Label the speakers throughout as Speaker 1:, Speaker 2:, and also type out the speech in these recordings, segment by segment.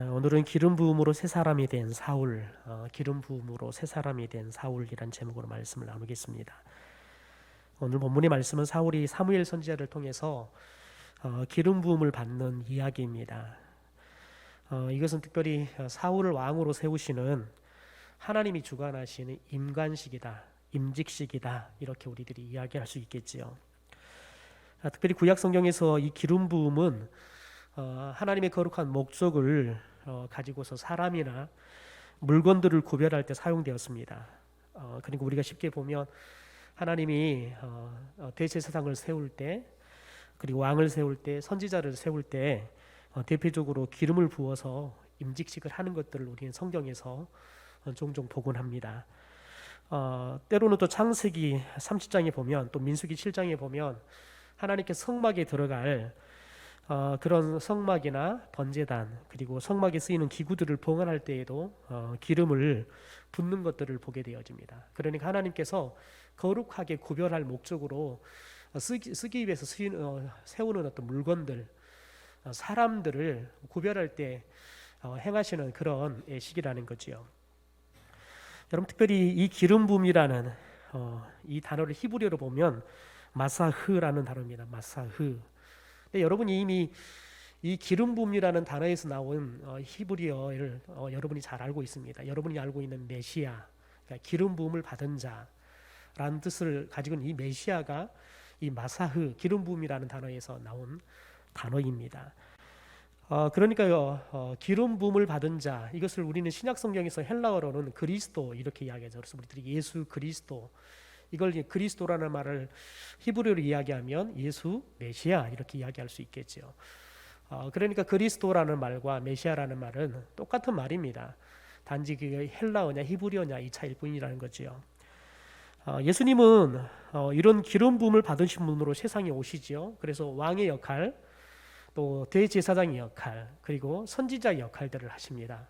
Speaker 1: 오늘은 기름 부음으로 새 사람이 된 사울, 기름 부음으로 새 사람이 된 사울이란 제목으로 말씀을 나누겠습니다. 오늘 본문의 말씀은 사울이 사무엘 선지자를 통해서 기름 부음을 받는 이야기입니다. 이것은 특별히 사울을 왕으로 세우시는 하나님이 주관하시는 임관식이다, 임직식이다, 이렇게 우리들이 이야기할 수 있겠지요. 특별히 구약 성경에서 이 기름 부음은 하나님의 거룩한 목적을 가지고서 사람이나 물건들을 구별할 때 사용되었습니다. 그리고 우리가 쉽게 보면 하나님이 대제사장을 세울 때, 그리고 왕을 세울 때, 선지자를 세울 때 대표적으로 기름을 부어서 임직식을 하는 것들을 우리는 성경에서 종종 보곤 합니다. 때로는 또 창세기 30장에 보면, 또 민수기 7장에 보면 하나님께 성막에 들어갈 그런 성막이나 번제단, 그리고 성막에 쓰이는 기구들을 봉헌할 때에도 기름을 붓는 것들을 보게 되어집니다. 그러니까 하나님께서 거룩하게 구별할 목적으로 쓰기 위해서 세우는 어떤 물건들, 사람들을 구별할 때 행하시는 그런 시기라는 거지요. 여러분, 특별히 이 기름 부음이라는 이 단어를 히브리어로 보면 마사흐라는 단어입니다. 마사흐. 근데 여러분이 이미 이 기름 부음이라는 단어에서 나온 히브리어를 여러분이 잘 알고 있습니다. 여러분이 알고 있는 메시아, 그러니까 기름 부음을 받은 자라는 뜻을 가지고 있는 이 메시아가 이 마사흐, 기름 부음이라는 단어에서 나온 단어입니다. 그러니까요, 기름 부음을 받은 자, 이것을 우리는 신약 성경에서 헬라어로는 그리스도 이렇게 이야기하죠. 그래서 우리들이 예수 그리스도, 이걸 그리스도라는 말을 히브리어로 이야기하면 예수 메시아 이렇게 이야기할 수 있겠죠. 그러니까 그리스도라는 말과 메시아라는 말은 똑같은 말입니다. 단지 그 헬라어냐 히브리어냐 이 차이일 뿐이라는 거죠. 예수님은 이런 기름 부음을 받으신 분으로 세상에 오시지요. 그래서 왕의 역할, 또 대제사장의 역할, 그리고 선지자의 역할들을 하십니다.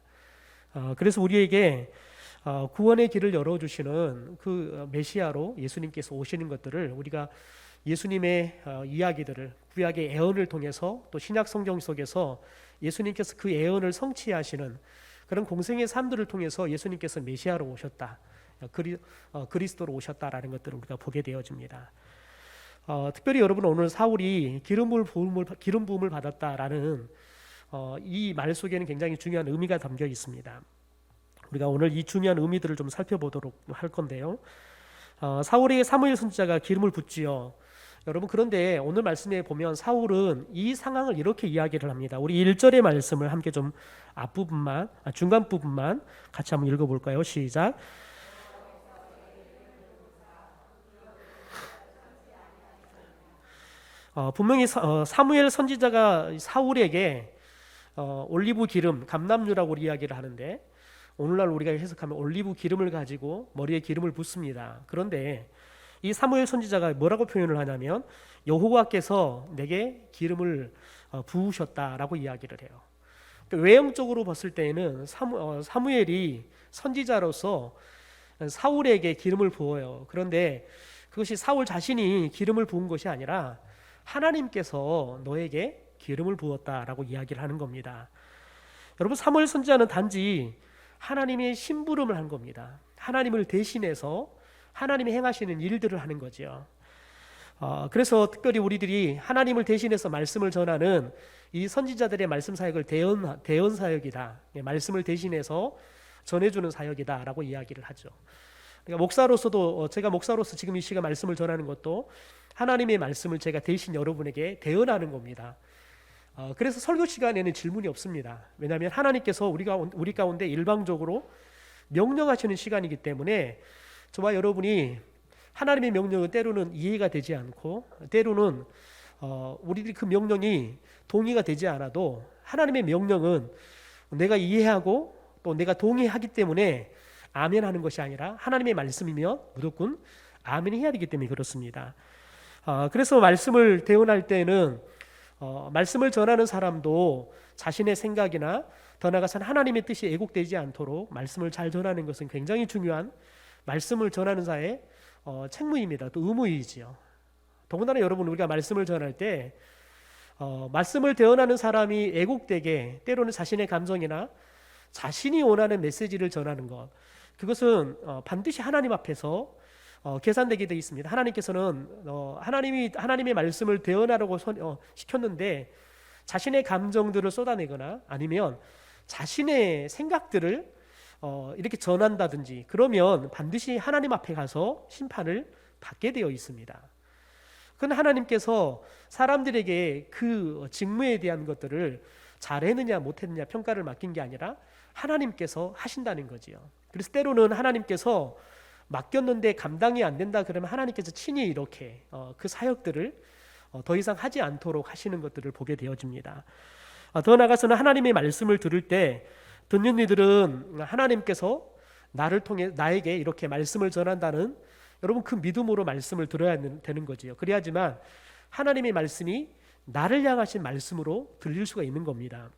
Speaker 1: 그래서 우리에게 구원의 길을 열어주시는 그 메시아로 예수님께서 오시는 것들을 우리가 예수님의 이야기들을, 구약의 예언을 통해서, 또 신약 성경 속에서 예수님께서 그 예언을 성취하시는 그런 공생의 삶들을 통해서 예수님께서 메시아로 오셨다, 그리스도로 오셨다라는 것들을 우리가 보게 되어집니다. 특별히 여러분, 오늘 사울이 기름 부음을 받았다라는 이 말 속에는 굉장히 중요한 의미가 담겨 있습니다. 우리가 오늘 이 중요한 의미들을 좀 살펴보도록 할 건데요. 사울에게 사무엘 선지자가 기름을 붓지요. 여러분, 그런데 오늘 말씀에 보면 사울은 이 상황을 이렇게 이야기를 합니다. 우리 1절의 말씀을 함께 좀 중간 부분만 같이 한번 읽어볼까요? 시작. 분명히 사무엘 선지자가 사울에게 올리브 기름, 감람유라고 이야기를 하는데, 오늘날 우리가 해석하면 올리브 기름을 가지고 머리에 기름을 붓습니다. 그런데 이 사무엘 선지자가 뭐라고 표현을 하냐면 여호와께서 내게 기름을 부으셨다라고 이야기를 해요. 그러니까 외형적으로 봤을 때에는 사무엘이 선지자로서 사울에게 기름을 부어요. 그런데 그것이 사울 자신이 기름을 부은 것이 아니라 하나님께서 너에게 기름을 부었다라고 이야기를 하는 겁니다. 여러분, 사무엘 선지자는 단지 하나님의 심부름을 한 겁니다. 하나님을 대신해서 하나님이 행하시는 일들을 하는 거죠. 그래서 특별히 우리들이 하나님을 대신해서 말씀을 전하는 이 선지자들의 말씀 사역을 대언 사역이다, 말씀을 대신해서 전해주는 사역이다라고 이야기를 하죠. 그러니까 목사로서도, 제가 목사로서 지금 이 시간 말씀을 전하는 것도 하나님의 말씀을 제가 대신 여러분에게 대언하는 겁니다. 그래서 설교 시간에는 질문이 없습니다. 왜냐하면 하나님께서 우리 가운데 일방적으로 명령하시는 시간이기 때문에 저와 여러분이 하나님의 명령은 때로는 이해가 되지 않고, 때로는 우리들이 그 명령이 동의가 되지 않아도 하나님의 명령은 내가 이해하고 또 내가 동의하기 때문에 아멘 하는 것이 아니라 하나님의 말씀이면 무조건 아멘 해야 되기 때문에 그렇습니다. 그래서 말씀을 대언할 때는 말씀을 전하는 사람도 자신의 생각이나 더 나아가서는 하나님의 뜻이 왜곡되지 않도록 말씀을 잘 전하는 것은 굉장히 중요한 말씀을 전하는 자의 책무입니다. 또 의무이지요. 더군다나 여러분, 우리가 말씀을 전할 때 말씀을 대언하는 사람이 애곡되게 때로는 자신의 감정이나 자신이 원하는 메시지를 전하는 것, 그것은 반드시 하나님 앞에서 계산되게 되어 있습니다. 하나님께서는 하나님의 말씀을 대언하라고 시켰는데 자신의 감정들을 쏟아내거나 아니면 자신의 생각들을 이렇게 전한다든지 그러면 반드시 하나님 앞에 가서 심판을 받게 되어 있습니다. 그건 하나님께서 사람들에게 그 직무에 대한 것들을 잘했느냐 못했느냐 평가를 맡긴 게 아니라 하나님께서 하신다는 거지요. 그래서 때로는 하나님께서 맡겼는데 감당이 안 된다 그러면 하나님께서 친히 이렇게 그 사역들을 더 이상 하지 않도록 하시는 것들을 보게 되어집니다. 더 나아가서는 하나님의 말씀을 들을 때 듣는 이들은 하나님께서 나를 통해 나에게 이렇게 말씀을 전한다는 여러분 그 믿음으로 말씀을 들어야 되는 거지요. 그래야지만 하나님의 말씀이 나를 향하신 말씀으로 들릴 수가 있는 겁니다.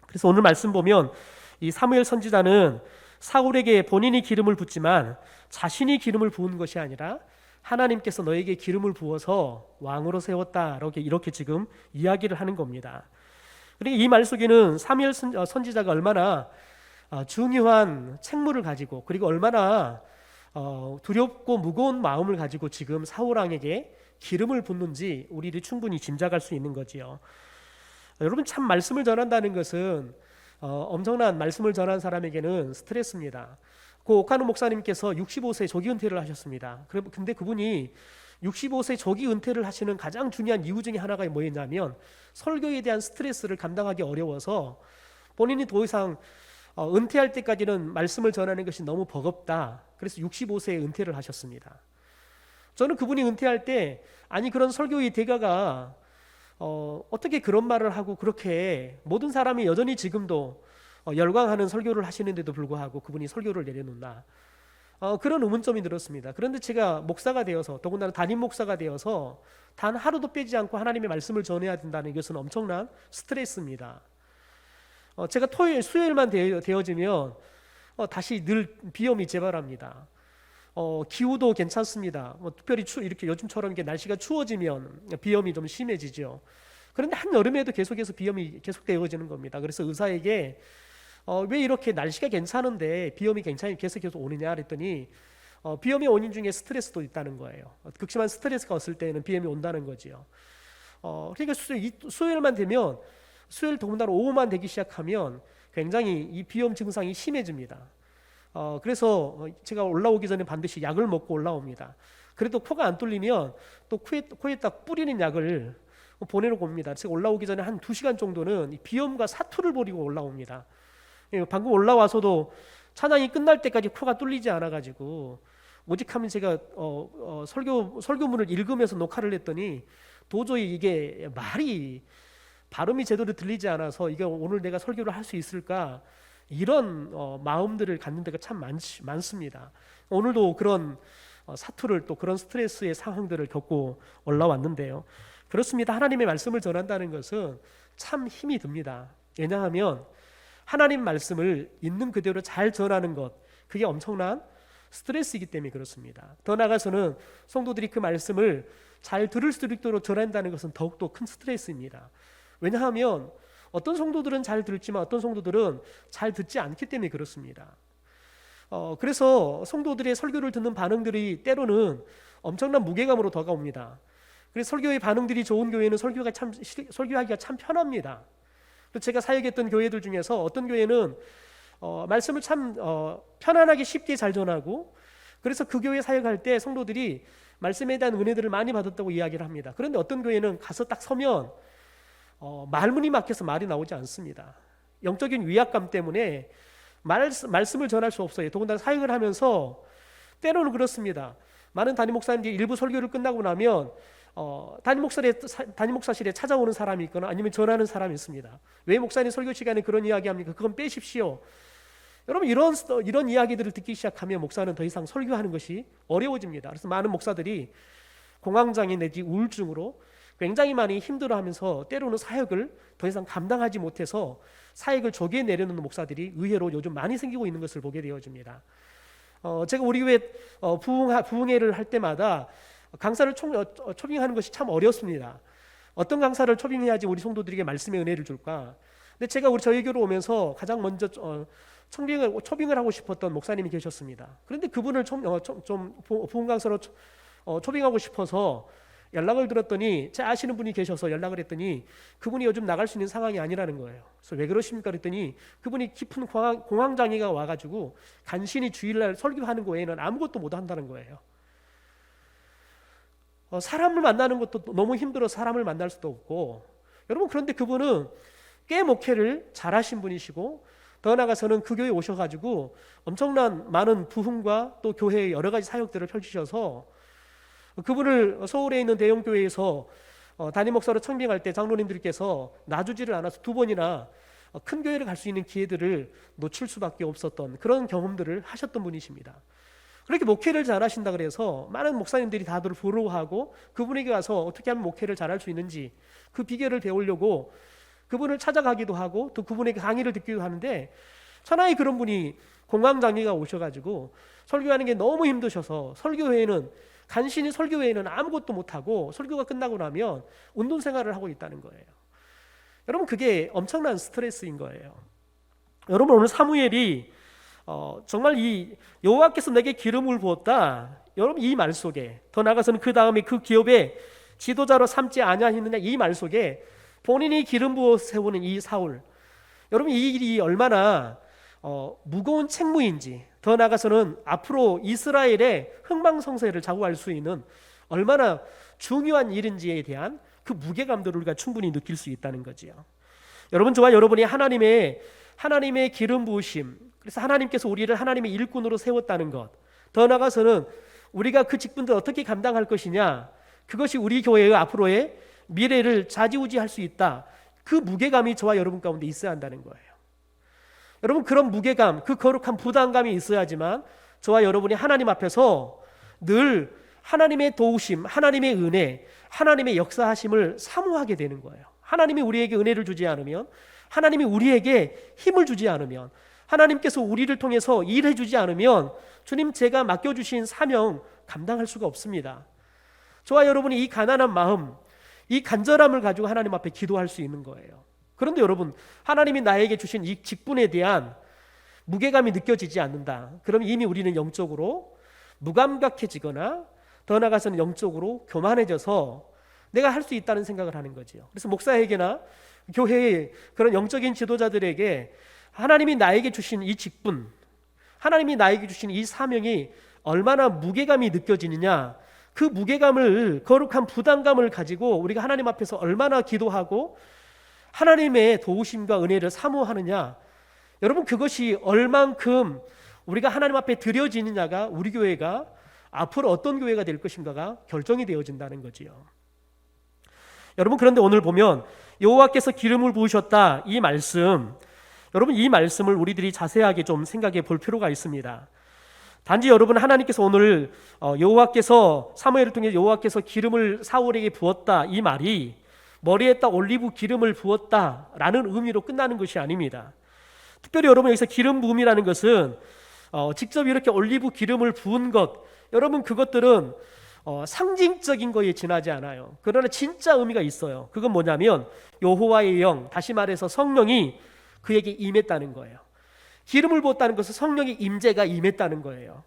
Speaker 1: 그래서 오늘 말씀 보면 이 사무엘 선지자는 사울에게 본인이 기름을 붓지만 자신이 기름을 부은 것이 아니라 하나님께서 너에게 기름을 부어서 왕으로 세웠다 이렇게 지금 이야기를 하는 겁니다. 그리고 이 말 속에는 사무엘 선지자가 얼마나 중요한 책무를 가지고 그리고 얼마나 두렵고 무거운 마음을 가지고 지금 사울 왕에게 기름을 붓는지 우리들이 충분히 짐작할 수 있는 거지요. 여러분 참 말씀을 전한다는 것은 엄청난 말씀을 전한 사람에게는 스트레스입니다. 그 오카노 목사님께서 65세 조기 은퇴를 하셨습니다. 근데 그분이 65세 조기 은퇴를 하시는 가장 중요한 이유 중에 하나가 뭐였냐면 설교에 대한 스트레스를 감당하기 어려워서 본인이 더 이상 은퇴할 때까지는 말씀을 전하는 것이 너무 버겁다. 그래서 65세에 은퇴를 하셨습니다. 저는 그분이 은퇴할 때 아니 그런 설교의 대가가 어떻게 그런 말을 하고 그렇게 모든 사람이 여전히 지금도 열광하는 설교를 하시는데도 불구하고 그분이 설교를 내려놓나 그런 의문점이 들었습니다. 그런데 제가 목사가 되어서 더군다나 담임 목사가 되어서 단 하루도 빼지 않고 하나님의 말씀을 전해야 된다는 것은 엄청난 스트레스입니다. 제가 토요일 수요일만 되어지면 다시 늘 비염이 재발합니다. 기후도 괜찮습니다. 특별히 이렇게 요즘처럼 이렇게 날씨가 추워지면 비염이 좀 심해지죠. 그런데 한여름에도 계속해서 비염이 계속되어지는 겁니다. 그래서 의사에게 왜 이렇게 날씨가 괜찮은데 비염이 계속해서 오느냐 그랬더니 비염의 원인 중에 스트레스도 있다는 거예요. 극심한 스트레스가 없을 때는 비염이 온다는 거지요. 그러니까 수요일만 되면 수요일 더군다나 오후만 되기 시작하면 굉장히 이 비염 증상이 심해집니다. 그래서 제가 올라오기 전에 반드시 약을 먹고 올라옵니다. 그래도 코가 안 뚫리면 또 코에 딱 뿌리는 약을 보내놓고 옵니다. 제가 올라오기 전에 한 2시간 정도는 비염과 사투를 벌이고 올라옵니다. 방금 올라와서도 찬양이 끝날 때까지 코가 뚫리지 않아가지고 오직하면 제가 설교문을 읽으면서 녹화를 했더니 도저히 이게 발음이 제대로 들리지 않아서 이게 오늘 내가 설교를 할 수 있을까 이런 마음들을 갖는 데가 참 많습니다. 오늘도 그런 사투를 또 그런 스트레스의 상황들을 겪고 올라왔는데요. 그렇습니다. 하나님의 말씀을 전한다는 것은 참 힘이 듭니다. 왜냐하면 하나님 말씀을 있는 그대로 잘 전하는 것 그게 엄청난 스트레스이기 때문에 그렇습니다. 더 나아가서는 성도들이 그 말씀을 잘 들을 수 있도록 전한다는 것은 더욱더 큰 스트레스입니다. 왜냐하면 어떤 성도들은 잘 들지만 어떤 성도들은 잘 듣지 않기 때문에 그렇습니다. 그래서 성도들의 설교를 듣는 반응들이 때로는 엄청난 무게감으로 다가옵니다. 그래서 설교의 반응들이 좋은 교회는 설교하기가 참 편합니다. 제가 사역했던 교회들 중에서 어떤 교회는 말씀을 참 편안하게 쉽게 잘 전하고 그래서 그 교회 사역할 때 성도들이 말씀에 대한 은혜들을 많이 받았다고 이야기를 합니다. 그런데 어떤 교회는 가서 딱 서면 말문이 막혀서 말이 나오지 않습니다. 영적인 위압감 때문에 말씀을 전할 수 없어요. 더군다나 사역을 하면서 때로는 그렇습니다. 많은 담임 목사님들이 일부 설교를 끝나고 나면 담임 목사실에 찾아오는 사람이 있거나 아니면 전하는 사람이 있습니다. 왜 목사님 설교 시간에 그런 이야기 합니까? 그건 빼십시오. 여러분 이런 이야기들을 듣기 시작하면 목사는 더 이상 설교하는 것이 어려워집니다. 그래서 많은 목사들이 공황장애 내지 우울증으로 굉장히 많이 힘들어하면서 때로는 사역을 더 이상 감당하지 못해서 사역을 조기에 내려놓는 목사들이 의외로 요즘 많이 생기고 있는 것을 보게 되어집니다. 제가 우리 교회 부흥회를 할 때마다 강사를 초빙하는 것이 참 어렵습니다. 어떤 강사를 초빙해야지 우리 성도들에게 말씀의 은혜를 줄까? 근데 제가 저희 교로 오면서 가장 먼저 초빙을 하고 싶었던 목사님이 계셨습니다. 그런데 그분을 부흥 강사로 초빙하고 싶어서 연락을 드렸더니 제 아시는 분이 계셔서 연락을 했더니 그분이 요즘 나갈 수 있는 상황이 아니라는 거예요. 그래서 왜 그러십니까? 그랬더니 그분이 깊은 공황장애가 와가지고 간신히 주일날 설교하는 거 외에는 아무것도 못 한다는 거예요. 사람을 만나는 것도 너무 힘들어 사람을 만날 수도 없고, 여러분 그런데 그분은 꽤 목회를 잘하신 분이시고 더 나아가서는 그 교회에 오셔가지고 엄청난 많은 부흥과 또 교회의 여러 가지 사역들을 펼치셔서 그분을 서울에 있는 대형교회에서 담임 목사로 청빙할 때 장로님들께서 놔주지를 않아서 2번이나 큰 교회를 갈 수 있는 기회들을 놓칠 수밖에 없었던 그런 경험들을 하셨던 분이십니다. 그렇게 목회를 잘하신다 그래서 많은 목사님들이 다들 부러워하고 그분에게 가서 어떻게 하면 목회를 잘할 수 있는지 그 비결을 배우려고 그분을 찾아가기도 하고 또 그분에게 강의를 듣기도 하는데, 천하에 그런 분이 공황장애가 오셔가지고 설교하는 게 너무 힘드셔서 간신히 설교 외에는 아무것도 못하고 설교가 끝나고 나면 운동생활을 하고 있다는 거예요. 여러분 그게 엄청난 스트레스인 거예요. 여러분 오늘 사무엘이 정말 이 여호와께서 내게 기름을 부었다, 여러분 이 말 속에 더 나아가서는 그 다음에 그 기업의 지도자로 삼지 아니하였느냐 이 말 속에 본인이 기름 부어 세우는 이 사울, 여러분 이 일이 얼마나 무거운 책무인지, 더 나아가서는 앞으로 이스라엘의 흥망성쇠를 좌우할 수 있는 얼마나 중요한 일인지에 대한 그 무게감들을 우리가 충분히 느낄 수 있다는 거지요. 여러분 저와 여러분이 하나님의 기름 부으심, 그래서 하나님께서 우리를 하나님의 일꾼으로 세웠다는 것, 더 나아가서는 우리가 그 직분들 어떻게 감당할 것이냐, 그것이 우리 교회의 앞으로의 미래를 좌지우지할 수 있다, 그 무게감이 저와 여러분 가운데 있어야 한다는 거예요. 여러분 그런 무게감, 그 거룩한 부담감이 있어야지만 저와 여러분이 하나님 앞에서 늘 하나님의 도우심, 하나님의 은혜, 하나님의 역사하심을 사모하게 되는 거예요. 하나님이 우리에게 은혜를 주지 않으면, 하나님이 우리에게 힘을 주지 않으면, 하나님께서 우리를 통해서 일해 주지 않으면 주님 제가 맡겨주신 사명 감당할 수가 없습니다. 저와 여러분이 이 가난한 마음, 이 간절함을 가지고 하나님 앞에 기도할 수 있는 거예요. 그런데 여러분 하나님이 나에게 주신 이 직분에 대한 무게감이 느껴지지 않는다, 그럼 이미 우리는 영적으로 무감각해지거나 더 나아가서는 영적으로 교만해져서 내가 할 수 있다는 생각을 하는 거지요. 그래서 목사에게나 교회의 그런 영적인 지도자들에게 하나님이 나에게 주신 이 직분, 하나님이 나에게 주신 이 사명이 얼마나 무게감이 느껴지느냐, 그 무게감을, 거룩한 부담감을 가지고 우리가 하나님 앞에서 얼마나 기도하고 하나님의 도우심과 은혜를 사모하느냐, 여러분 그것이 얼만큼 우리가 하나님 앞에 드려지느냐가 우리 교회가 앞으로 어떤 교회가 될 것인가가 결정이 되어진다는 거지요. 여러분 그런데 오늘 보면 여호와께서 기름을 부으셨다 이 말씀, 여러분 이 말씀을 우리들이 자세하게 좀 생각해 볼 필요가 있습니다. 단지 여러분 하나님께서 오늘 여호와께서 사무엘을 통해 여호와께서 기름을 사울에게 부었다 이 말이 머리에다 올리브 기름을 부었다라는 의미로 끝나는 것이 아닙니다. 특별히 여러분 여기서 기름 부음이라는 것은 직접 이렇게 올리브 기름을 부은 것, 여러분 그것들은 상징적인 거에 지나지 않아요. 그러나 진짜 의미가 있어요. 그건 뭐냐면 여호와의 영, 다시 말해서 성령이 그에게 임했다는 거예요. 기름을 부었다는 것은 성령의 임재가 임했다는 거예요.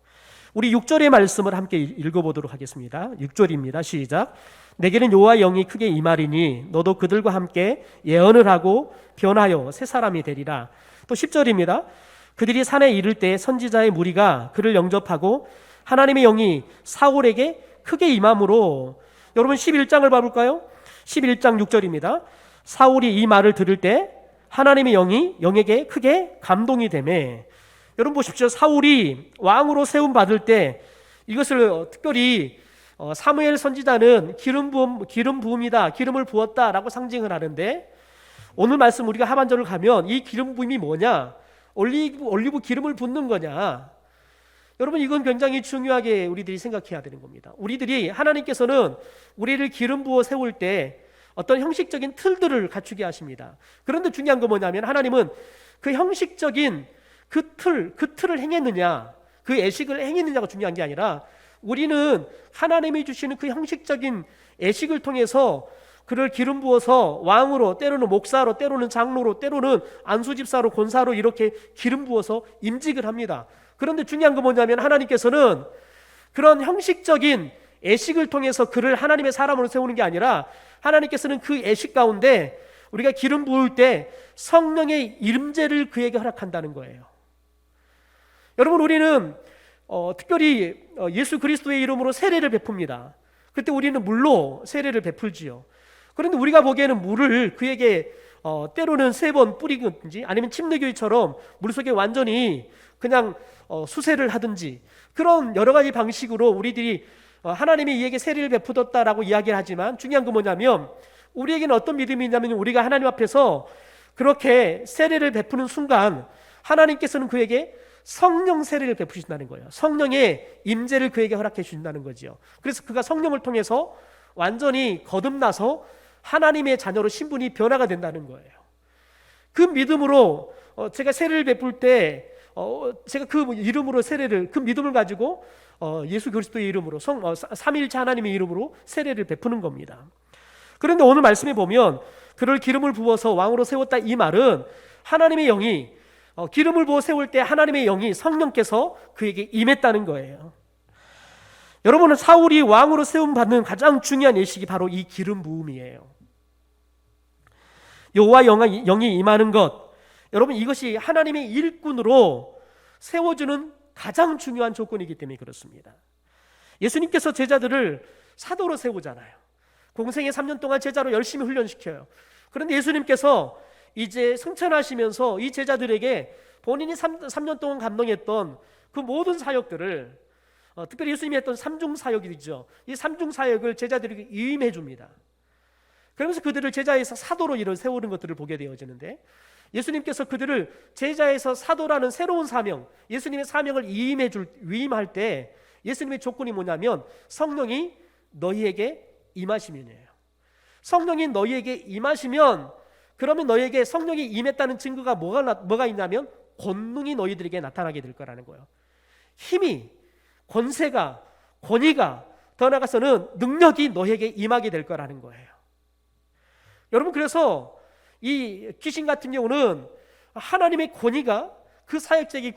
Speaker 1: 우리 6절의 말씀을 함께 읽어보도록 하겠습니다. 6절입니다. 시작. 내게는 여호와의 영이 크게 임하리니 너도 그들과 함께 예언을 하고 변하여 새 사람이 되리라. 또 10절입니다. 그들이 산에 이를 때 선지자의 무리가 그를 영접하고 하나님의 영이 사울에게 크게 임함으로, 여러분 11장을 봐볼까요? 11장 6절입니다. 사울이 이 말을 들을 때 하나님의 영이 영에게 크게 감동이 되매, 여러분 보십시오. 사울이 왕으로 세움 받을 때 이것을 특별히 사무엘 선지자는 기름 부음이다, 기름을 부었다라고 상징을 하는데, 오늘 말씀 우리가 하반절을 가면 이 기름 부음이 뭐냐, 올리브 기름을 붓는 거냐, 여러분 이건 굉장히 중요하게 우리들이 생각해야 되는 겁니다. 우리들이 하나님께서는 우리를 기름 부어 세울 때 어떤 형식적인 틀들을 갖추게 하십니다. 그런데 중요한 건 뭐냐면 하나님은 그 형식적인 그 틀을 행했느냐, 그 애식을 행했느냐가 중요한 게 아니라 우리는 하나님이 주시는 그 형식적인 애식을 통해서 그를 기름 부어서 왕으로, 때로는 목사로, 때로는 장로로, 때로는 안수집사로, 권사로 이렇게 기름 부어서 임직을 합니다. 그런데 중요한 건 뭐냐면 하나님께서는 그런 형식적인 애식을 통해서 그를 하나님의 사람으로 세우는 게 아니라 하나님께서는 그 애식 가운데 우리가 기름 부을 때 성령의 임재를 그에게 허락한다는 거예요. 여러분, 우리는 특별히 예수 그리스도의 이름으로 세례를 베풉니다. 그때 우리는 물로 세례를 베풀지요. 그런데 우리가 보기에는 물을 그에게 때로는 3번 뿌리든지 아니면 침례교회처럼 물속에 완전히 그냥 수세를 하든지 그런 여러 가지 방식으로 우리들이 하나님이 이에게 세례를 베푸었다라고 이야기를 하지만 중요한 건 뭐냐면 우리에게는 어떤 믿음이 있냐면 우리가 하나님 앞에서 그렇게 세례를 베푸는 순간 하나님께서는 그에게 성령 세례를 베푸신다는 거예요. 성령의 임재를 그에게 허락해 주신다는 거죠. 그래서 그가 성령을 통해서 완전히 거듭나서 하나님의 자녀로 신분이 변화가 된다는 거예요. 그 믿음으로 제가 세례를 베풀 때 제가 그 이름으로 세례를, 그 믿음을 가지고 예수 그리스도의 이름으로 삼위일체 하나님의 이름으로 세례를 베푸는 겁니다. 그런데 오늘 말씀에 보면 그를 기름을 부어서 왕으로 세웠다, 이 말은 하나님의 영이 기름을 부어 세울 때 하나님의 영이 성령께서 그에게 임했다는 거예요. 여러분은 사울이 왕으로 세움 받는 가장 중요한 예식이 바로 이 기름 부음이에요. 여호와 영이 임하는 것, 여러분 이것이 하나님의 일꾼으로 세워주는 가장 중요한 조건이기 때문에 그렇습니다. 예수님께서 제자들을 사도로 세우잖아요. 공생의 3년 동안 제자로 열심히 훈련시켜요. 그런데 예수님께서 이제 승천하시면서 이 제자들에게 본인이 3년 동안 감당했던 그 모든 사역들을 특별히 예수님이 했던 삼중 사역이죠. 이 삼중 사역을 제자들에게 위임해 줍니다. 그러면서 그들을 제자에서 사도로 이를 세우는 것들을 보게 되어지는데 예수님께서 그들을 제자에서 사도라는 새로운 사명, 예수님의 사명을 위임할 때 예수님의 조건이 뭐냐면 성령이 너희에게 임하심이에요. 성령이 너희에게 임하시면 그러면 너희에게 성령이 임했다는 증거가 뭐가 있냐면 권능이 너희들에게 나타나게 될 거라는 거예요. 힘이, 권세가, 권위가, 더 나아가서는 능력이 너희에게 임하게 될 거라는 거예요. 여러분, 그래서 이 귀신 같은 경우는 하나님의 권위가 그 사역자에게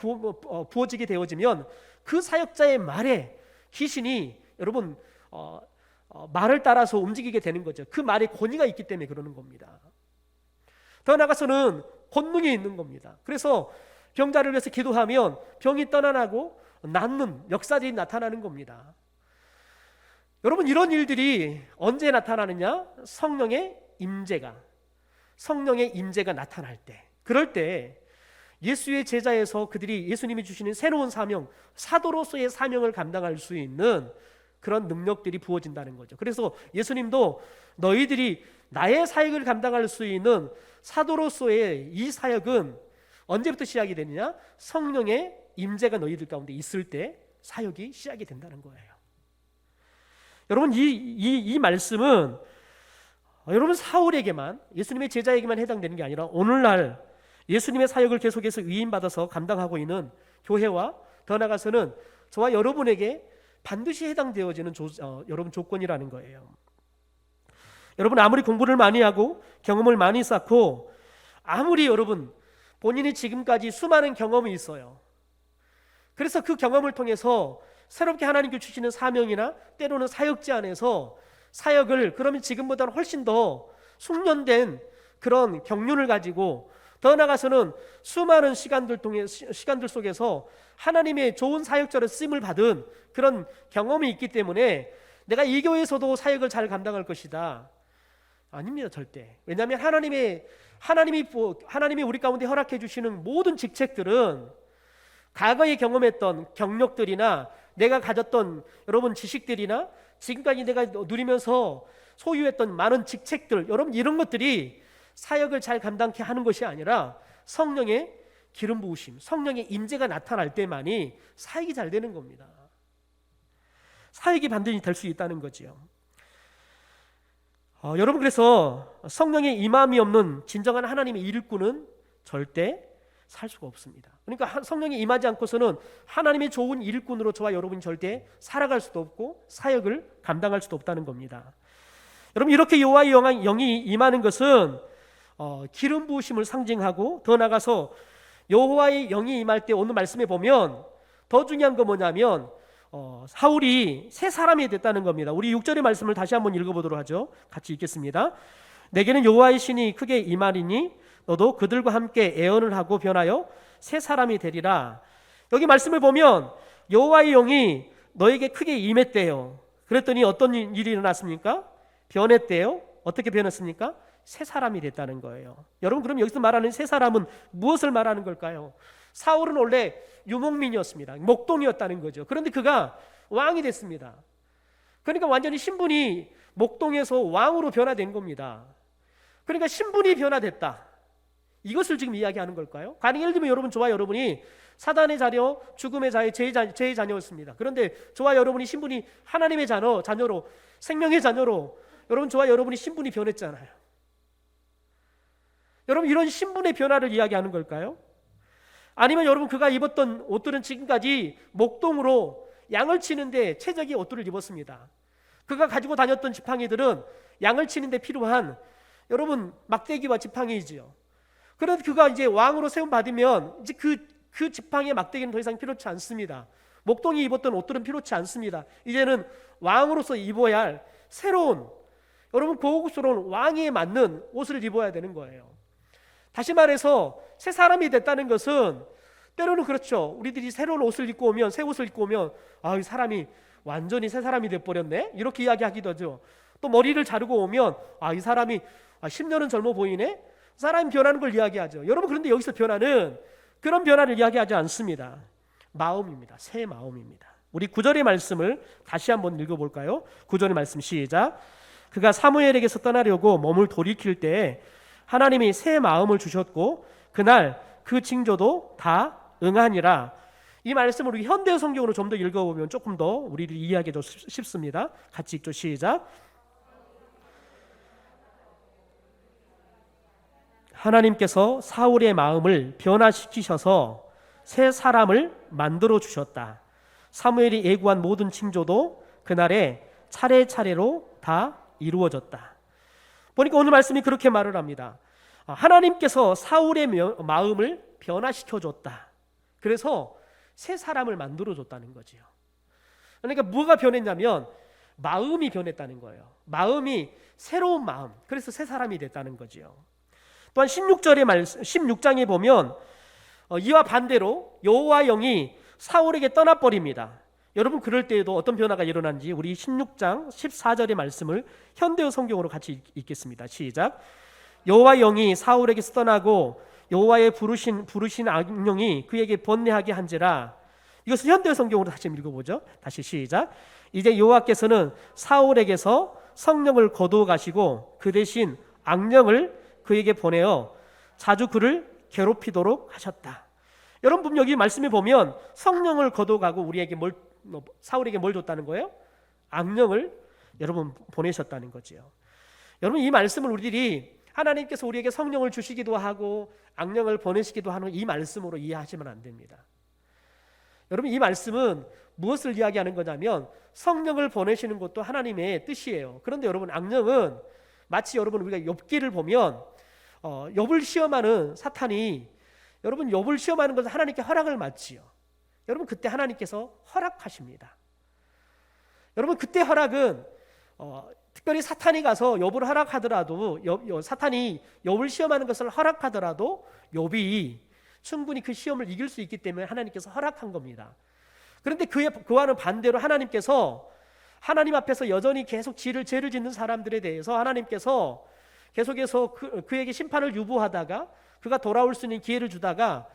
Speaker 1: 부어지게 되어지면 그 사역자의 말에 귀신이 여러분 말을 따라서 움직이게 되는 거죠. 그 말에 권위가 있기 때문에 그러는 겁니다. 더 나아가서는 권능이 있는 겁니다. 그래서 병자를 위해서 기도하면 병이 떠나고 낫는 역사들이 나타나는 겁니다. 여러분, 이런 일들이 언제 나타나느냐? 성령의 임재가 나타날 때, 그럴 때 예수의 제자에서 그들이 예수님이 주시는 새로운 사명, 사도로서의 사명을 감당할 수 있는 그런 능력들이 부어진다는 거죠. 그래서 예수님도 너희들이 나의 사역을 감당할 수 있는 사도로서의 이 사역은 언제부터 시작이 되느냐? 성령의 임재가 너희들 가운데 있을 때 사역이 시작이 된다는 거예요. 여러분, 이 말씀은 여러분 사울에게만, 예수님의 제자에게만 해당되는 게 아니라 오늘날 예수님의 사역을 계속해서 위임받아서 감당하고 있는 교회와 더 나아가서는 저와 여러분에게 반드시 해당되어지는 여러분 조건이라는 거예요. 여러분, 아무리 공부를 많이 하고 경험을 많이 쌓고 아무리 여러분 본인이 지금까지 수많은 경험이 있어요. 그래서 그 경험을 통해서 새롭게 하나님께 주시는 사명이나 때로는 사역지 안에서 사역을 그러면 지금보다는 훨씬 더 숙련된 그런 경륜을 가지고 더 나아가서는 수많은 시간들 속에서 하나님의 좋은 사역자로 쓰임을 받은 그런 경험이 있기 때문에 내가 이 교회에서도 사역을 잘 감당할 것이다. 아닙니다, 절대. 왜냐하면 하나님이 우리 가운데 허락해 주시는 모든 직책들은 과거에 경험했던 경력들이나 내가 가졌던 여러분 지식들이나 지금까지 내가 누리면서 소유했던 많은 직책들, 여러분 이런 것들이 사역을 잘 감당케 하는 것이 아니라 성령의 기름 부으심, 성령의 임재가 나타날 때만이 사역이 잘 되는 겁니다. 사역이 반드시 될 수 있다는 거지요. 여러분, 그래서 성령의 임함이 없는 진정한 하나님의 일꾼은 절대 살 수가 없습니다. 그러니까 성령이 임하지 않고서는 하나님의 좋은 일꾼으로 저와 여러분이 절대 살아갈 수도 없고 사역을 감당할 수도 없다는 겁니다. 여러분 이렇게 여호와의 영이 임하는 것은 기름 부으심을 상징하고, 더 나아가서 여호와의 영이 임할 때 오늘 말씀에 보면 더 중요한 건 뭐냐면 사울이 새 사람이 됐다는 겁니다. 우리 6절의 말씀을 다시 한번 읽어보도록 하죠. 같이 읽겠습니다. 내게는 여호와의 신이 크게 임하리니 너도 그들과 함께 애언을 하고 변하여 새 사람이 되리라. 여기 말씀을 보면 여호와의 영이 너에게 크게 임했대요. 그랬더니 어떤 일이 일어났습니까? 변했대요. 어떻게 변했습니까? 새 사람이 됐다는 거예요. 여러분, 그럼 여기서 말하는 새 사람은 무엇을 말하는 걸까요? 사울은 원래 유목민이었습니다. 목동이었다는 거죠. 그런데 그가 왕이 됐습니다. 그러니까 완전히 신분이 목동에서 왕으로 변화된 겁니다. 그러니까 신분이 변화됐다. 이것을 지금 이야기하는 걸까요? 가령 예를 들면 여러분, 저와 여러분이 사단의 자녀, 죽음의 자의 죄의 자녀였습니다. 그런데 저와 여러분이 신분이 하나님의 자녀로, 생명의 자녀로, 여러분 저와 여러분이 신분이 변했잖아요. 여러분, 이런 신분의 변화를 이야기하는 걸까요? 아니면 여러분, 그가 입었던 옷들은 지금까지 목동으로 양을 치는데 최적의 옷들을 입었습니다. 그가 가지고 다녔던 지팡이들은 양을 치는데 필요한, 여러분, 막대기와 지팡이이지요. 그런데 그가 이제 왕으로 세움 받으면 이제 그 지팡이의 막대기는 더 이상 필요치 않습니다. 목동이 입었던 옷들은 필요치 않습니다. 이제는 왕으로서 입어야 할 새로운, 여러분, 고급스러운 왕에 맞는 옷을 입어야 되는 거예요. 다시 말해서 새 사람이 됐다는 것은, 때로는 그렇죠. 우리들이 새로운 옷을 입고 오면, 새 옷을 입고 오면, 이 사람이 완전히 새 사람이 돼버렸네, 이렇게 이야기하기도 하죠. 또 머리를 자르고 오면 이 사람이 10년은 젊어 보이네, 사람이 변하는 걸 이야기하죠. 여러분, 그런데 여기서 변화는 그런 변화를 이야기하지 않습니다. 마음입니다. 새 마음입니다. 우리 9절의 말씀을 다시 한번 읽어볼까요? 9절의 말씀 시작. 그가 사무엘에게서 떠나려고 몸을 돌이킬 때에 하나님이 새 마음을 주셨고 그날 그 징조도 다 응하니라. 이 말씀을 우리 현대 성경으로 좀 더 읽어보면 조금 더 우리를 이해하기도 쉽습니다. 같이 읽죠. 시작. 하나님께서 사울의 마음을 변화시키셔서 새 사람을 만들어 주셨다. 사무엘이 예고한 모든 징조도 그날에 차례차례로 다 이루어졌다. 보니까 오늘 말씀이 그렇게 말을 합니다. 하나님께서 사울의 마음을 변화시켜줬다. 그래서 새 사람을 만들어줬다는 거지요. 그러니까 뭐가 변했냐면 마음이 변했다는 거예요. 마음이 새로운 마음, 그래서 새 사람이 됐다는 거지요. 또한 16장에 보면 이와 반대로 여호와 영이 사울에게 떠나버립니다. 여러분, 그럴 때에도 어떤 변화가 일어난지 우리 16장 14절의 말씀을 현대어 성경으로 같이 읽겠습니다. 시작. 여호와 영이 사울에게서 떠나고 여호와의 부르신 악령이 그에게 번뇌하게 한지라. 이것을 현대어 성경으로 다시 읽어보죠. 다시 시작. 이제 여호와께서는 사울에게서 성령을 거두어 가시고 그 대신 악령을 그에게 보내어 자주 그를 괴롭히도록 하셨다. 여러분, 여기 말씀에 보면 성령을 거둬가고 우리에게 사울에게 뭘 줬다는 거예요? 악령을 여러분 보내셨다는 거지요. 여러분, 이 말씀을 우리들이 하나님께서 우리에게 성령을 주시기도 하고 악령을 보내시기도 하는 이 말씀으로 이해하시면 안 됩니다. 여러분, 이 말씀은 무엇을 이야기하는 거냐면 성령을 보내시는 것도 하나님의 뜻이에요. 그런데 여러분, 악령은 마치 여러분 우리가 욥기를 보면 욥을 시험하는 사탄이, 여러분 욥을 시험하는 것은 하나님께 허락을 받지요. 여러분, 그때 하나님께서 허락하십니다. 여러분, 그때 허락은 특별히 사탄이 가서 욥을 허락하더라도, 사탄이 욥을 시험하는 것을 허락하더라도 욥이 충분히 그 시험을 이길 수 있기 때문에 하나님께서 허락한 겁니다. 그런데 그와는 반대로 하나님께서 하나님 앞에서 여전히 계속 죄를 짓는 사람들에 대해서 하나님께서 계속해서 그에게 심판을 유보하다가 그가 돌아올 수 있는 기회를 주다가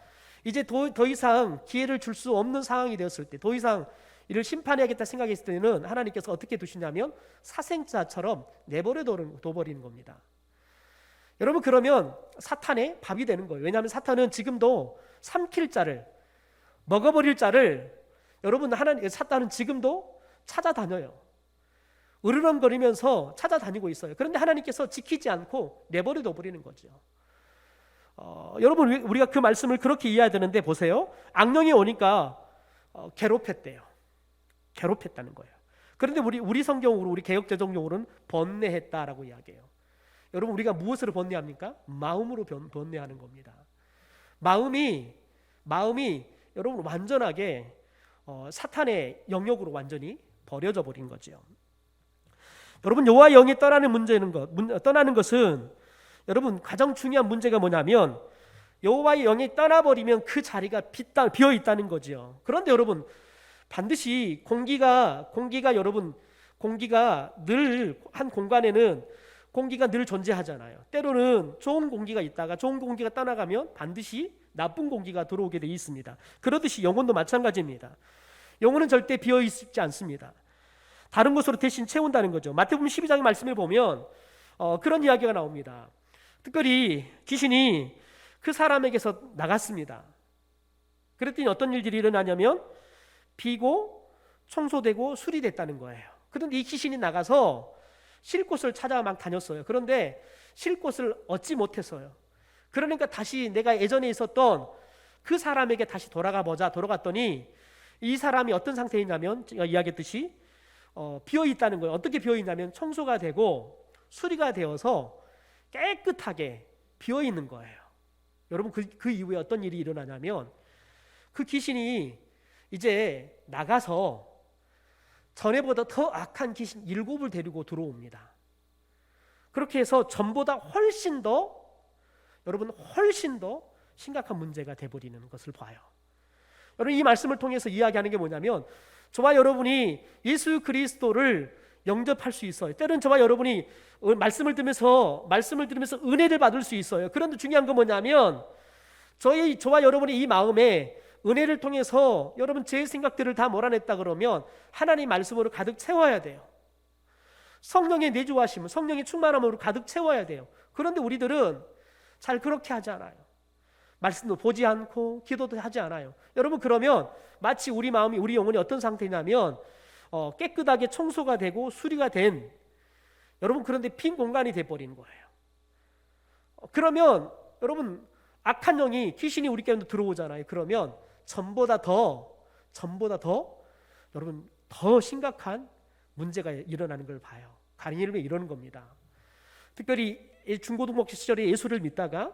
Speaker 1: 이제 더 이상 기회를 줄 수 없는 상황이 되었을 때, 더 이상 이를 심판해야겠다 생각했을 때는 하나님께서 어떻게 두시냐면 사생자처럼 내버려 둬버리는 겁니다. 여러분, 그러면 사탄의 밥이 되는 거예요. 왜냐하면 사탄은 지금도 삼킬 자를, 먹어버릴 자를, 여러분, 사탄은 지금도 찾아다녀요. 으르렁거리면서 찾아다니고 있어요. 그런데 하나님께서 지키지 않고 내버려 둬버리는 거죠. 여러분, 우리가 그 말씀을 그렇게 이해해야 되는데, 보세요. 악령이 오니까 괴롭혔대요. 괴롭혔다는 거예요. 그런데 우리 성경으로, 우리 개역개정용어로는 번뇌했다라고 이야기해요. 여러분, 우리가 무엇으로 번뇌합니까? 마음으로 번뇌하는 겁니다. 마음이 여러분 완전하게 사탄의 영역으로 완전히 버려져 버린 거죠. 여러분, 여호와 영이 떠나는 것은 여러분 가장 중요한 문제가 뭐냐면 여호와의 영이 떠나버리면 그 자리가 비어 있다는 거죠. 그런데 여러분, 반드시 공기가 늘 한 공간에는 공기가 늘 존재하잖아요. 때로는 좋은 공기가 있다가 좋은 공기가 떠나가면 반드시 나쁜 공기가 들어오게 돼 있습니다. 그렇듯이 영혼도 마찬가지입니다. 영혼은 절대 비어 있지 않습니다. 다른 것으로 대신 채운다는 거죠. 마태복음 12장의 말씀을 보면 그런 이야기가 나옵니다. 특별히 귀신이 그 사람에게서 나갔습니다. 그랬더니 어떤 일들이 일어나냐면 비고 청소되고 수리됐다는 거예요. 그런데 이 귀신이 나가서 쉴 곳을 찾아 막 다녔어요. 그런데 쉴 곳을 얻지 못했어요. 그러니까 다시 내가 예전에 있었던 그 사람에게 다시 돌아갔더니 이 사람이 어떤 상태이냐면 제가 이야기했듯이 비어 있다는 거예요. 어떻게 비어 있냐면 청소가 되고 수리가 되어서 깨끗하게 비어 있는 거예요. 여러분, 그 이후에 어떤 일이 일어나냐면 그 귀신이 이제 나가서 전에보다 더 악한 귀신 7을 데리고 들어옵니다. 그렇게 해서 전보다 훨씬 더 심각한 문제가 돼버리는 것을 봐요. 여러분, 이 말씀을 통해서 이야기하는 게 뭐냐면 저와 여러분이 예수 그리스도를 영접할 수 있어요. 때로는 저와 여러분이 말씀을 들으면서 은혜를 받을 수 있어요. 그런데 중요한 건 뭐냐면 저와 여러분의 이 마음에 은혜를 통해서 여러분 제 생각들을 다 몰아냈다 그러면 하나님 말씀으로 가득 채워야 돼요. 성령의 내주하심, 성령의 충만함으로 가득 채워야 돼요. 그런데 우리들은 잘 그렇게 하지 않아요. 말씀도 보지 않고 기도도 하지 않아요. 여러분, 그러면 마치 우리 마음이, 우리 영혼이 어떤 상태냐면 깨끗하게 청소가 되고 수리가 된, 여러분, 그런데 빈 공간이 돼버리는 거예요. 그러면 여러분, 악한 영이, 귀신이 우리 가운데 들어오잖아요. 그러면 전보다 더 여러분 더 심각한 문제가 일어나는 걸 봐요. 가리니를 이러는 겁니다. 특별히 중고등학교 시절에 예수를 믿다가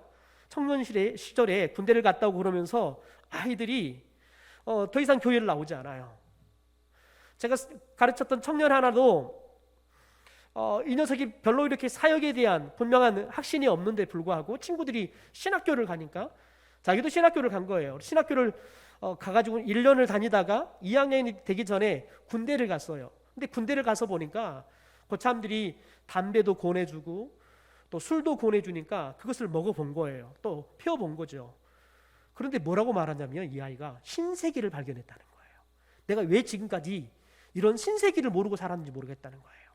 Speaker 1: 청년 시절에 군대를 갔다 오고 그러면서 아이들이 더 이상 교회를 나오지 않아요. 제가 가르쳤던 청년 하나도 이 녀석이 별로 이렇게 사역에 대한 분명한 확신이 없는데 불구하고 친구들이 신학교를 가니까 자기도 신학교를 간 거예요. 신학교를 가가지고 1년을 다니다가 2학년이 되기 전에 군대를 갔어요. 근데 군대를 가서 보니까 고참들이 담배도 권해주고 또 술도 권해주니까 그것을 먹어본 거예요. 또 피워본 거죠. 그런데 뭐라고 말하냐면 이 아이가 신세계를 발견했다는 거예요. 내가 왜 지금까지 이런 신세계를 모르고 살았는지 모르겠다는 거예요.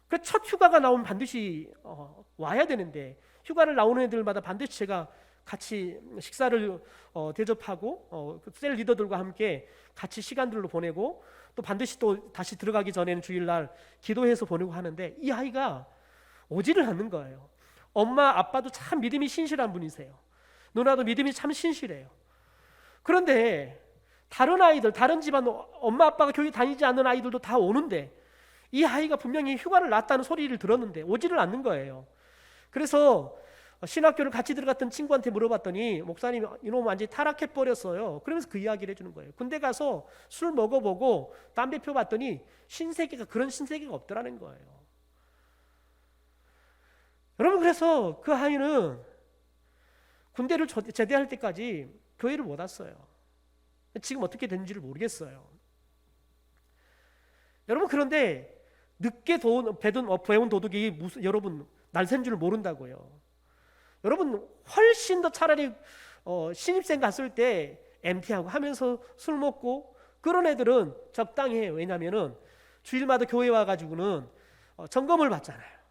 Speaker 1: 그래서 첫 휴가가 나오면 반드시 와야 되는데 휴가를 나오는 애들마다 반드시 제가 같이 식사를 대접하고 셀 리더들과 함께 같이 시간들로 보내고 또 반드시 또 다시 들어가기 전에는 주일날 기도해서 보내고 하는데 이 아이가 오지를 않는 거예요. 엄마 아빠도 참 믿음이 신실한 분이세요. 누나도 믿음이 참 신실해요. 그런데 다른 아이들, 다른 집안 엄마 아빠가 교회 다니지 않는 아이들도 다 오는데 이 아이가 분명히 휴가를 났다는 소리를 들었는데 오지를 않는 거예요. 그래서 신학교를 같이 들어갔던 친구한테 물어봤더니 목사님, 이놈 완전히 타락해버렸어요. 그러면서 그 이야기를 해주는 거예요. 군대 가서 술 먹어보고 담배 피워봤더니 그런 신세계가 없더라는 거예요. 여러분, 그래서 그 아이는 군대를 제대할 때까지 교회를 못 왔어요. 지금 어떻게 된지를 모르겠어요. 여러분, 그런데 늦게 배운 도둑이 여러분 날샌 줄 모른다고요. 여러분, 훨씬 더 차라리 신입생 갔을 때 MT하고 하면서 술 먹고 그런 애들은 적당히 해요. 왜냐하면 주일마다 교회 와가지고는 점검을 받잖아요.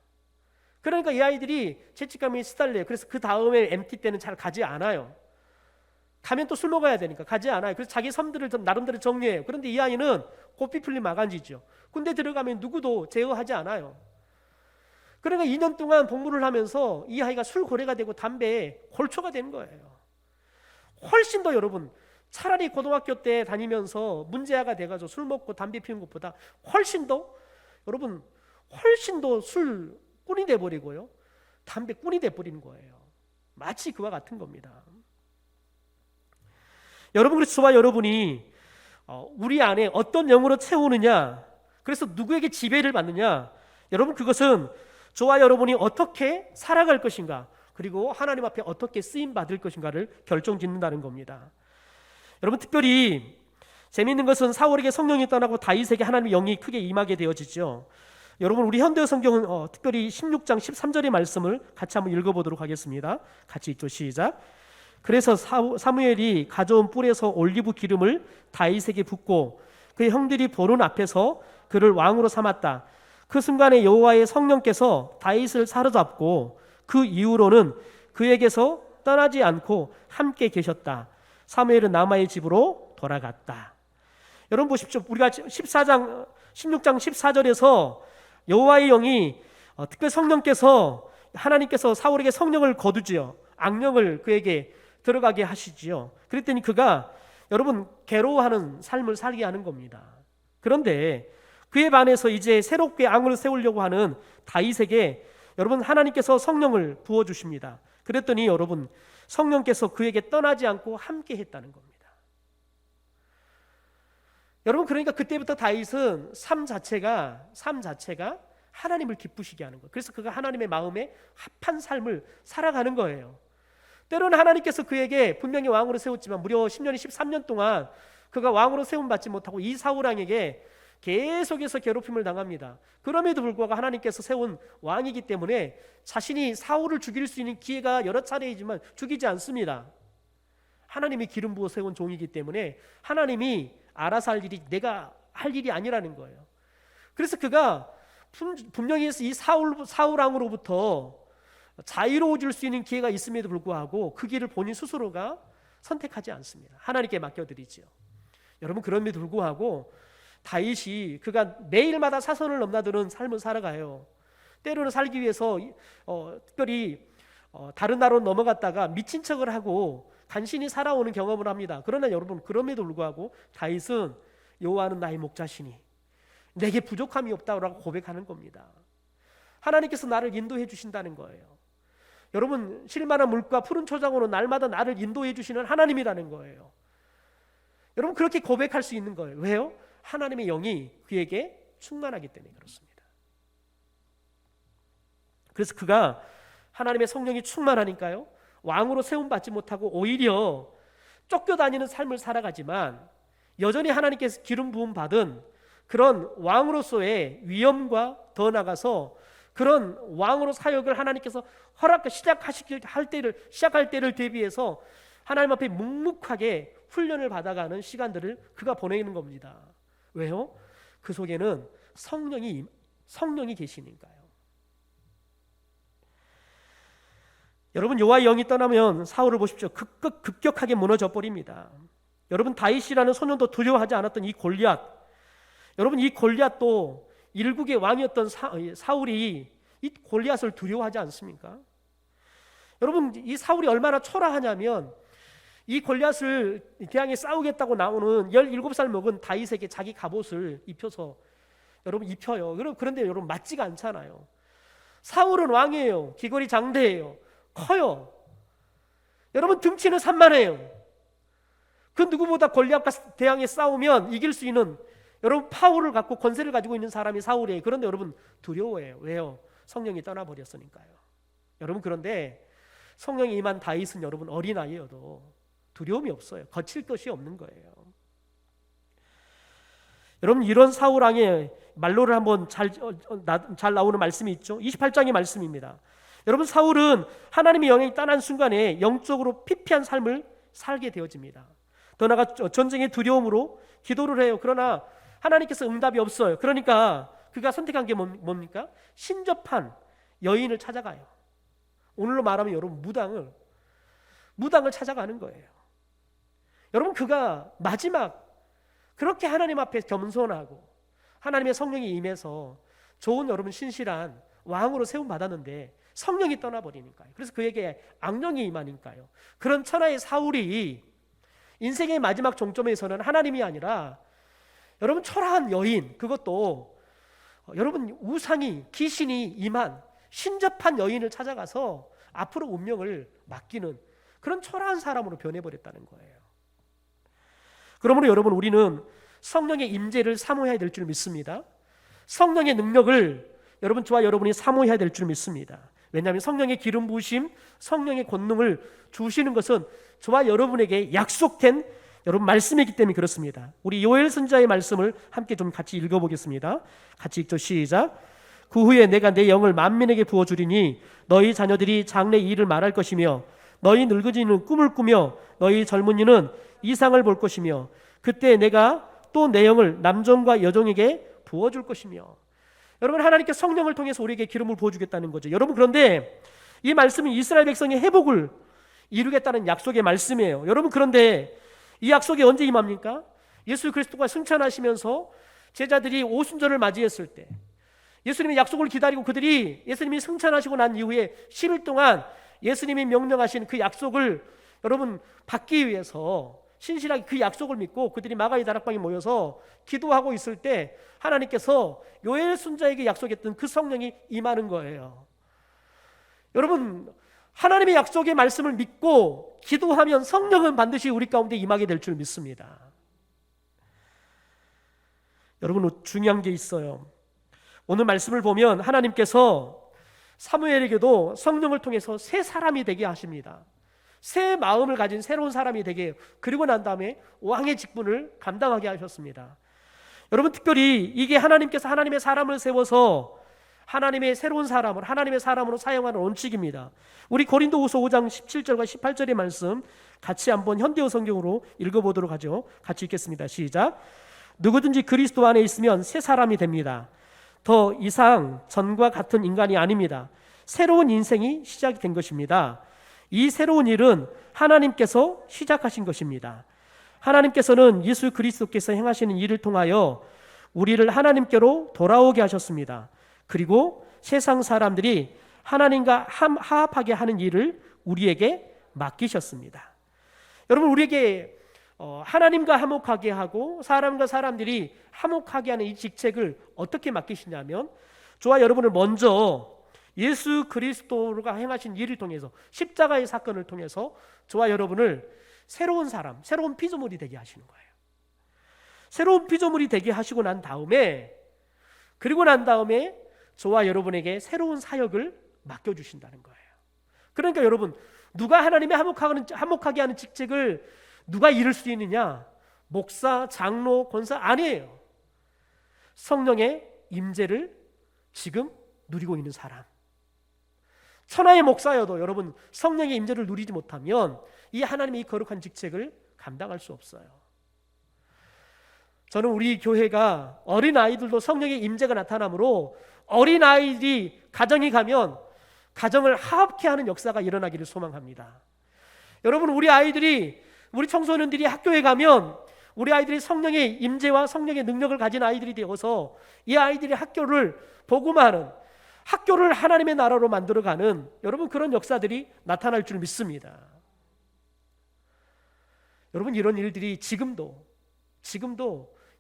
Speaker 1: 그러니까 이 아이들이 죄책감이 시달려요. 그래서 그 다음에 MT 때는 잘 가지 않아요. 가면 또 술 먹어야 되니까 가지 않아요. 그래서 자기 섬들을 나름대로 정리해요. 그런데 이 아이는 고삐 풀린 마간지죠. 군대 들어가면 누구도 제어하지 않아요. 그러니까 2년 동안 복무를 하면서 이 아이가 술고래가 되고 담배에 골초가 된 거예요. 훨씬 더 여러분 차라리 고등학교 때 다니면서 문제아가 돼가지고 술 먹고 담배 피우는 것보다 훨씬 더 여러분 훨씬 더 술 꾼이 돼버리고요, 담배 꾼이 돼버리는 거예요. 마치 그와 같은 겁니다. 여러분, 그래서 저와 여러분이 우리 안에 어떤 영으로 채우느냐, 그래서 누구에게 지배를 받느냐, 여러분 그것은 저와 여러분이 어떻게 살아갈 것인가, 그리고 하나님 앞에 어떻게 쓰임 받을 것인가를 결정짓는다는 겁니다. 여러분, 특별히 재미있는 것은 사울에게 성령이 떠나고 다윗에게 하나님의 영이 크게 임하게 되어지죠. 여러분, 우리 현대 성경은 특별히 16장 13절의 말씀을 같이 한번 읽어보도록 하겠습니다. 같이 읽죠. 시작. 그래서 사무엘이 가져온 뿔에서 올리브 기름을 다윗에게 붓고 그의 형들이 보는 앞에서 그를 왕으로 삼았다. 그 순간에 여호와의 성령께서 다윗을 사로잡고 그 이후로는 그에게서 떠나지 않고 함께 계셨다. 사무엘은 라마의 집으로 돌아갔다. 여러분 보십시오. 우리가 16장 14절에서 여호와의 영이 특별히 성령께서, 하나님께서 사울에게 성령을 거두지요. 악령을 그에게 들어가게 하시지요. 그랬더니 그가 여러분 괴로워하는 삶을 살게 하는 겁니다. 그런데 그에 반해서 이제 새롭게 왕을 세우려고 하는 다윗에게 여러분 하나님께서 성령을 부어주십니다. 그랬더니 여러분 성령께서 그에게 떠나지 않고 함께 했다는 겁니다. 여러분, 그러니까 그때부터 다윗은 삶 자체가 하나님을 기쁘시게 하는 거예요. 그래서 그가 하나님의 마음에 합한 삶을 살아가는 거예요. 때로는 하나님께서 그에게 분명히 왕으로 세웠지만 무려 10년이 13년 동안 그가 왕으로 세움받지 못하고 이 사울 왕에게 계속해서 괴롭힘을 당합니다. 그럼에도 불구하고 하나님께서 세운 왕이기 때문에 자신이 사울을 죽일 수 있는 기회가 여러 차례이지만 죽이지 않습니다. 하나님이 기름 부어 세운 종이기 때문에 하나님이 알아서 할 일이 내가 할 일이 아니라는 거예요. 그래서 그가 분명히 이 사울 왕으로부터 자유로워질 수 있는 기회가 있음에도 불구하고 그 길을 본인 스스로가 선택하지 않습니다. 하나님께 맡겨드리죠. 여러분, 그럼에도 불구하고 다윗이 그가 매일마다 사선을 넘나드는 삶을 살아가요. 때로는 살기 위해서 특별히 다른 나라로 넘어갔다가 미친 척을 하고 간신히 살아오는 경험을 합니다. 그러나 여러분, 그럼에도 불구하고 다윗은 여호와는 나의 목자시니 내게 부족함이 없다고 고백하는 겁니다. 하나님께서 나를 인도해 주신다는 거예요. 여러분, 실만한 물과 푸른 초장으로 날마다 나를 인도해 주시는 하나님이라는 거예요. 여러분, 그렇게 고백할 수 있는 거예요. 왜요? 하나님의 영이 그에게 충만하기 때문에 그렇습니다. 그래서 그가 하나님의 성령이 충만하니까요, 왕으로 세움받지 못하고 오히려 쫓겨다니는 삶을 살아가지만 여전히 하나님께서 기름 부음 받은 그런 왕으로서의 위엄과 더 나아가서 그런 왕으로 사역을 하나님께서 시작할 때를 대비해서 하나님 앞에 묵묵하게 훈련을 받아가는 시간들을 그가 보내는 겁니다. 왜요? 그 속에는 성령이 계시니까요. 여러분, 여호와의 영이 떠나면 사울을 보십시오. 급격하게 무너져 버립니다. 여러분, 다윗이라는 소년도 두려워하지 않았던 이 골리앗, 여러분 이 골리앗도 일국의 왕이었던 사울이 이 골리앗을 두려워하지 않습니까? 여러분, 이 사울이 얼마나 초라하냐면 이 골리앗을 대항해 싸우겠다고 나오는 17살 먹은 다윗에게 자기 갑옷을 입혀서 여러분 입혀요. 그런데 여러분 맞지가 않잖아요. 사울은 왕이에요. 귀걸이 장대예요. 커요. 여러분 등치는 산만해요. 그 누구보다 골리앗과 대항해 싸우면 이길 수 있는 여러분 파워를 갖고 권세를 가지고 있는 사람이 사울이에요. 그런데 여러분 두려워해요. 왜요? 성령이 떠나버렸으니까요. 여러분, 그런데 성령이 임한 다윗은 여러분 어린아이여도 두려움이 없어요. 거칠 것이 없는 거예요. 여러분, 이런 사울 왕의 말로를 한번 잘 나오는 말씀이 있죠. 28장의 말씀입니다. 여러분, 사울은 하나님의 영이 떠난 순간에 영적으로 피폐한 삶을 살게 되어집니다. 더 나아가 전쟁의 두려움으로 기도를 해요. 그러나 하나님께서 응답이 없어요. 그러니까 그가 선택한 게 뭡니까? 신접한 여인을 찾아가요. 오늘로 말하면 여러분 무당을 찾아가는 거예요. 여러분, 그가 마지막 그렇게 하나님 앞에 겸손하고 하나님의 성령이 임해서 좋은 여러분 신실한 왕으로 세움 받았는데 성령이 떠나버리니까요. 그래서 그에게 악령이 임하니까요. 그런 천하의 사울이 인생의 마지막 종점에서는 하나님이 아니라 여러분 초라한 여인, 그것도 여러분 우상이 귀신이 임한 신접한 여인을 찾아가서 앞으로 운명을 맡기는 그런 초라한 사람으로 변해버렸다는 거예요. 그러므로 여러분 우리는 성령의 임재를 사모해야 될 줄 믿습니다. 성령의 능력을 여러분 저와 여러분이 사모해야 될 줄 믿습니다. 왜냐하면 성령의 기름 부으심, 성령의 권능을 주시는 것은 저와 여러분에게 약속된 여러분 말씀이기 때문에 그렇습니다. 우리 요엘 선지자의 말씀을 함께 좀 같이 읽어보겠습니다. 같이 읽죠. 시작. 그 후에 내가 내 영을 만민에게 부어주리니 너희 자녀들이 장래 일을 말할 것이며 너희 늙은이는 꿈을 꾸며 너희 젊은이는 이상을 볼 것이며 그때 내가 또 내 영을 남종과 여종에게 부어줄 것이며. 여러분 하나님께 성령을 통해서 우리에게 기름을 부어주겠다는 거죠. 여러분 그런데 이 말씀은 이스라엘 백성의 회복을 이루겠다는 약속의 말씀이에요. 여러분 그런데 이 약속이 언제 임합니까? 예수 그리스도가 승천하시면서 제자들이 오순절을 맞이했을 때 예수님의 약속을 기다리고 그들이 예수님이 승천하시고 난 이후에 10일 동안 예수님이 명령하신 그 약속을 여러분 받기 위해서 신실하게 그 약속을 믿고 그들이 마가의 다락방에 모여서 기도하고 있을 때 하나님께서 요엘 선지자에게 약속했던 그 성령이 임하는 거예요. 여러분 하나님의 약속의 말씀을 믿고 기도하면 성령은 반드시 우리 가운데 임하게 될 줄 믿습니다. 여러분 중요한 게 있어요. 오늘 말씀을 보면 하나님께서 사무엘에게도 성령을 통해서 새 사람이 되게 하십니다. 새 마음을 가진 새로운 사람이 되게 해요. 그리고 난 다음에 왕의 직분을 감당하게 하셨습니다. 여러분 특별히 이게 하나님께서 하나님의 사람을 세워서 하나님의 새로운 사람을 하나님의 사람으로 사용하는 원칙입니다. 우리 고린도후서 5장 17절과 18절의 말씀 같이 한번 현대어 성경으로 읽어보도록 하죠. 같이 읽겠습니다. 시작. 누구든지 그리스도 안에 있으면 새 사람이 됩니다. 더 이상 전과 같은 인간이 아닙니다. 새로운 인생이 시작된 것입니다. 이 새로운 일은 하나님께서 시작하신 것입니다. 하나님께서는 예수 그리스도께서 행하시는 일을 통하여 우리를 하나님께로 돌아오게 하셨습니다. 그리고 세상 사람들이 하나님과 화합하게 하는 일을 우리에게 맡기셨습니다. 여러분 우리에게 하나님과 화목하게 하고 사람과 사람들이 화목하게 하는 이 직책을 어떻게 맡기시냐면 저와 여러분을 먼저 예수 그리스도가 행하신 일을 통해서 십자가의 사건을 통해서 저와 여러분을 새로운 사람, 새로운 피조물이 되게 하시는 거예요. 새로운 피조물이 되게 하시고 난 다음에 그리고 난 다음에 저와 여러분에게 새로운 사역을 맡겨주신다는 거예요. 그러니까 여러분 누가 하나님의 화목하게 하는 직책을 누가 이룰 수 있느냐? 목사, 장로, 권사 아니에요. 성령의 임재를 지금 누리고 있는 사람. 천하의 목사여도 여러분 성령의 임재를 누리지 못하면 이 하나님의 이 거룩한 직책을 감당할 수 없어요. 저는 우리 교회가 어린아이들도 성령의 임재가 나타나므로 어린아이들이 가정에 가면 가정을 화합케 하는 역사가 일어나기를 소망합니다. 여러분 우리 아이들이 우리 청소년들이 학교에 가면 우리 아이들이 성령의 임재와 성령의 능력을 가진 아이들이 되어서 이 아이들이 학교를 복음하는 학교를 하나님의 나라로 만들어가는 여러분 그런 역사들이 나타날 줄 믿습니다. 여러분 이런 일들이 지금도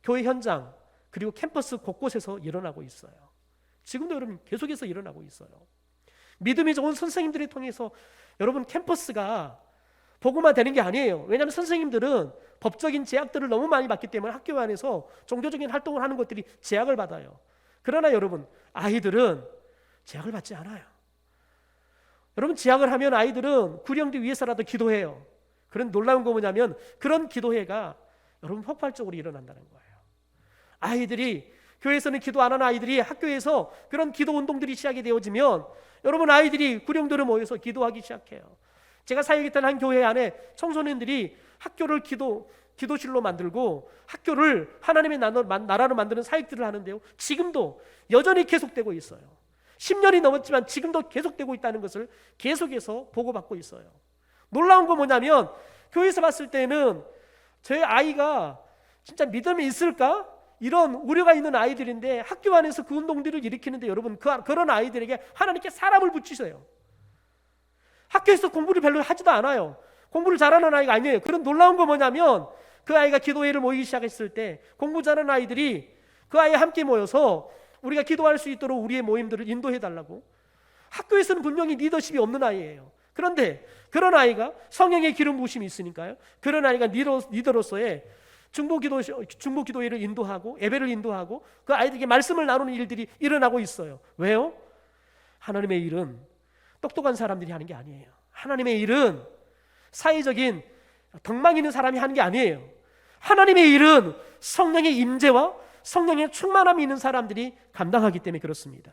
Speaker 1: 교회 현장 그리고 캠퍼스 곳곳에서 일어나고 있어요. 지금도 여러분 계속해서 일어나고 있어요. 믿음이 좋은 선생님들을 통해서 여러분 캠퍼스가 복음화되는 게 아니에요. 왜냐하면 선생님들은 법적인 제약들을 너무 많이 받기 때문에 학교 안에서 종교적인 활동을 하는 것들이 제약을 받아요. 그러나 여러분 아이들은 제약을 받지 않아요. 여러분 제약을 하면 아이들은 구령들 위해서라도 기도해요. 그런 놀라운 거 뭐냐면 그런 기도회가 여러분 폭발적으로 일어난다는 거예요. 아이들이 교회에서는 기도 안 하는 아이들이 학교에서 그런 기도 운동들이 시작이 되어지면 여러분 아이들이 구령들을 모여서 기도하기 시작해요. 제가 사역했던 한 교회 안에 청소년들이 학교를 기도실로 만들고 학교를 하나님의 나라로 만드는 사역들을 하는데요. 지금도 여전히 계속되고 있어요. 10년이 넘었지만 지금도 계속되고 있다는 것을 계속해서 보고받고 있어요. 놀라운 건 뭐냐면 교회에서 봤을 때는 제 아이가 진짜 믿음이 있을까? 이런 우려가 있는 아이들인데 학교 안에서 그 운동들을 일으키는데 여러분 그런 아이들에게 하나님께 사람을 붙이세요. 학교에서 공부를 별로 하지도 않아요. 공부를 잘하는 아이가 아니에요. 그런 놀라운 거 뭐냐면 그 아이가 기도회를 모이기 시작했을 때 공부 잘하는 아이들이 그 아이와 함께 모여서 우리가 기도할 수 있도록 우리의 모임들을 인도해 달라고. 학교에서는 분명히 리더십이 없는 아이예요. 그런데 그런 아이가 성령의 기름 부으심이 있으니까요. 그런 아이가 리더로서의 중보기도회를 인도하고 예배를 인도하고 그 아이들에게 말씀을 나누는 일들이 일어나고 있어요. 왜요? 하나님의 일은 똑똑한 사람들이 하는 게 아니에요. 하나님의 일은 사회적인 덕망 있는 사람이 하는 게 아니에요. 하나님의 일은 성령의 임재와 성령의 충만함이 있는 사람들이 감당하기 때문에 그렇습니다.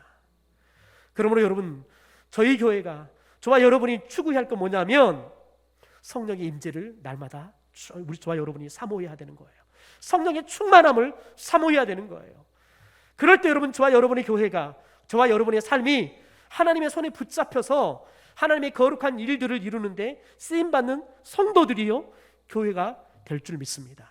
Speaker 1: 그러므로 여러분, 저희 교회가 저와 여러분이 추구해야 할 건 뭐냐면 성령의 임재를 날마다 저와 여러분이 사모해야 되는 거예요. 성령의 충만함을 사모해야 되는 거예요. 그럴 때 여러분, 저와 여러분의 교회가, 저와 여러분의 삶이 하나님의 손에 붙잡혀서 하나님의 거룩한 일들을 이루는데 쓰임받는 성도들이요 교회가 될 줄 믿습니다.